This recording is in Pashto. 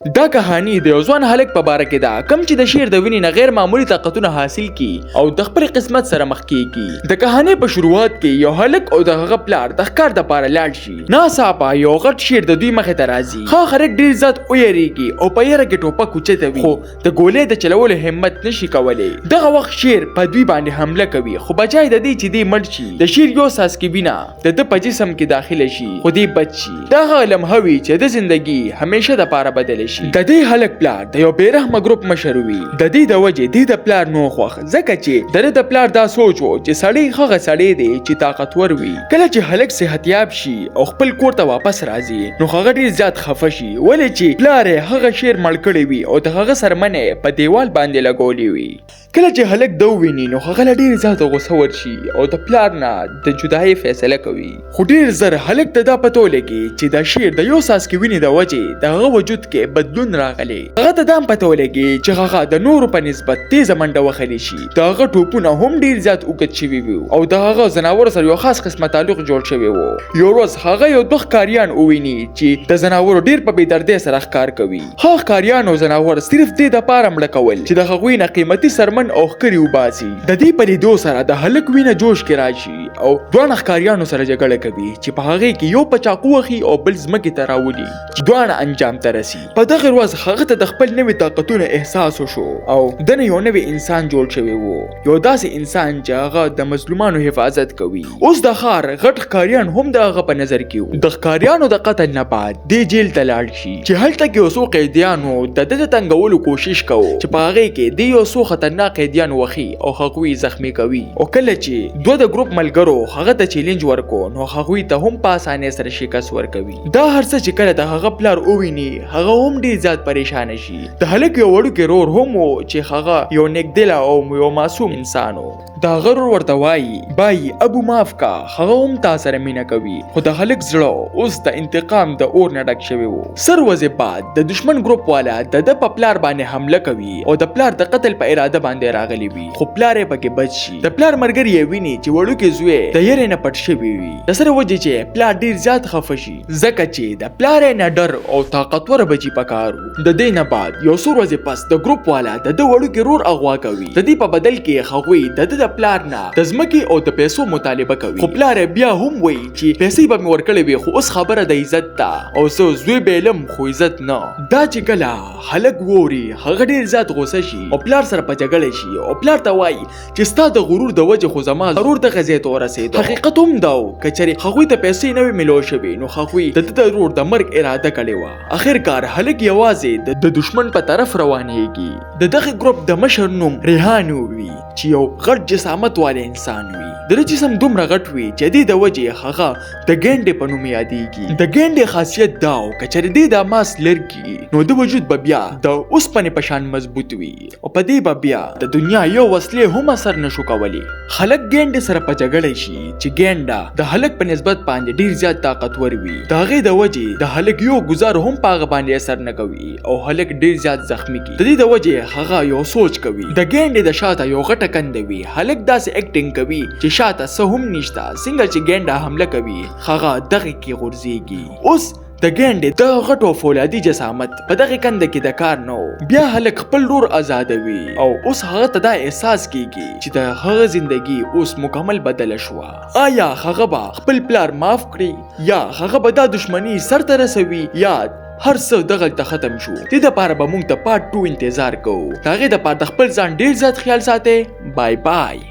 دا کہانی د یو ځوان هلک په باره کې ده کوم چې د شعر د وینې نه غیر معمولي طاقتونه حاصل کی او د خپل قسمت سره مخ کیږي. د کہانی په شروعات کې یو هلک او د هغه پلار د ښکار دپاره لاړ شي. ناڅاپه یو غټ شیر د دوی مخې ته راځي. ښه هلک ډېر زیات ویریږي او په یره کې ټوپک اوچته وي خو د ګولۍ د چلولو همت نشي کولی. دغه وخت شیر په دوی باندې حمله کوي خو بجای د دې چې دی مړ شي د شیر یو څاڅکي وینه د ده په جسم کې داخله شي خو دی بچ شي. دا هغه لمحه وي چې د زندګي همیشه دپاره بدله شي. د دې هلک پلار د یو بیرحمه ګروپ مشر وي. د دې د وجې دې د پلار نو خوښ ځکه چې د ده د پلار دا سوچ و چې سړی هغه سړی دی چې طاقتور وي. کله چې هلک صحتیاب شي او خپل کور ته واپس راځي نو هغه ډېر زیات خفه شي ولې چې پلار یې هغه شیر مړ کړی وي او د هغه څرمنې په دیوال باندې لګولې وي. کله چې هلک ده وویني نو هغه له ډېر زیاته غوسه ورشي او د پلار نه د جدایۍ فیصله کوي. خو ډېر زر هلک ته دا پته ولګي چې دا شیر د یو څاڅکي وینې د وجې د هغه وجود کې بدلون راغلی. هغه ته دا هم پته ولګي چې هغه د نورو په نسبت تیزه منډه وهلی شي. د هغه ټوپونه هم ډېر زیات اوږد شوي وي او د هغه ځناورو سره یو خاص قسمه تعلق جوړ شوی و. یو ورځ هغه یو دوه ښکاریان وویني چې د ځناورو ډېر په بېدردۍ سره ښکار کوي. هغه ښکاریان او ځناور صرف دې دپاره مړه کول چې د هغوی نه قیمتي څرمن او ښکرې وباسي. د دې په لیدو سره د هلک وینه جوش کې راشي او دواړه ښکاریانو سره جګړه کوي چې په هغې کې یو په چاقو وخي او بل ځمکې ته راولي چې دواړه انجام ته رسي. په دغه ورځ هغه ته د خپل نوي طاقتونو احساس وشو او دنه یو نوی انسان جوړ شوی و. یو داسې انسان چې هغه د مظلومانو حفاظت کوي. اوس د ښار غټ ښکاریان هم د هغه په نظر کې وو. د ښکاریانو د قتل نه بعد دې جیل ته لاړ شي چې هلته کې یو څو قیدیانو د ده د تنګولو کوشش کوو چې په هغې کې دې یو څو خطرناک قیدیان وخي او هغوی زخمی کوي. او کله چې دوه د ګروپ ملګرو هغه ته چیلنج ورکو نو هغوی ته هم په اسانۍ سره شکست ورکوي. دا هر څه چې کله د هغه پلار وویني هغه هم ډېر زیات پریشانه شي. د هلک یو وړوکی رور هم و چې هغه یو نیکدله او یو معصوم انسان و. د هغه رور ورته وایي بای ابو معاف کا هغه هم تا سره مینه کوي. خو د هلک زړه اوس د انتقام د اور نه ډک شوی و. سر ورځې بعد د دشمن ګروپ والا د ده په پلار باندې حمله کوي او د پلار د قتل په اراده باندې راغلی وي خو پلار یې پکې بچ شي. د پلار ملګري یې ویني چې وړوکی زوی د یرې نه پټ شوی وي د سره وجې چې پلار ډېر زیات خفه شي ځکه چې د پلار یې نه ډر او طاقتور بچي پکار و. د دې نه بعد یو څو ورځې پس د ګروپ والا د ده وړوکی رور اغوا کوي. د دې په بدل کې هغوی د ده د پلار نه د ځمکې او د پیسو مطالبه کوي. خو پلار یې بیا هم وایي چې پیسې به مې ورکړې وي خو اوس خبره د عزت ده او زه زوی بیلم خو عزت نه. دا چې کله هلک ووري هغه ډېر زیات غوسه شي او پلار سره په جګړه شي او پلار ته وایي چې ستا د غرور د وجې خو زما ضرور دغه ځای ته ورسېدو. حقیقت هم دا و که چېرې هغوی ته پیسې نه وې میلو شوې نو هغوی د ده د ورور د مرګ اراده کړې وه. اخرکار هلک یوازې د دشمن په طرف روانېږي. د دغه ګروپ د مشر نوم ریحان وي چې یو غټ جسامت والی انسان وي. د ده جسم دومره غټ وي چې دې د وجې هغه د ګینډې په نوم یادېږي. د ګینډې خاصیت دا و که چېرې دې دا ماس لر کړي نو د وجود به بیا د اوسپنې په شان مضبوط وي او په دې به بیا د دنیا یو وسلې هم اثر نشو کولی. هلک ګینډې سره په جګړه شي چې ګینډه د هلک په نسبت باندې ډېر زیات طاقتور وي. د هغې د وجې د هلک یو ګزار هم په هغه باندې اثر نه کوي او هلک ډېر زیات زخمی کیږي. د دې د وجې هغه یو سوچ کوي. د ګینډې د شاته یو غټه کنده وي. هلک داسې اکټینګ کوي چې شاته څه هم نشته. څنګه چې ګینډه حمله کوي هغه دغې کې غورځېږي. اوس د ګینډې د غټو فولادي جسامت په دغه کنده کې د کار نه و. بیا هلک خپل رور ازادوي او اوس هغه ته دا احساس کیږي چې د هغه زندگی اوس مکمل بدله شوه. آیا هغه به خپل پلار معاف کړي یا هغه به دا دشمني سر ته رسوي یا هر څه دغلته ختم شو. دې دپاره به موږ د پارت 2 انتظار کوو. د هغې دپاره د خپل ځان ډېر زیات خیال ساتئ. بای بای.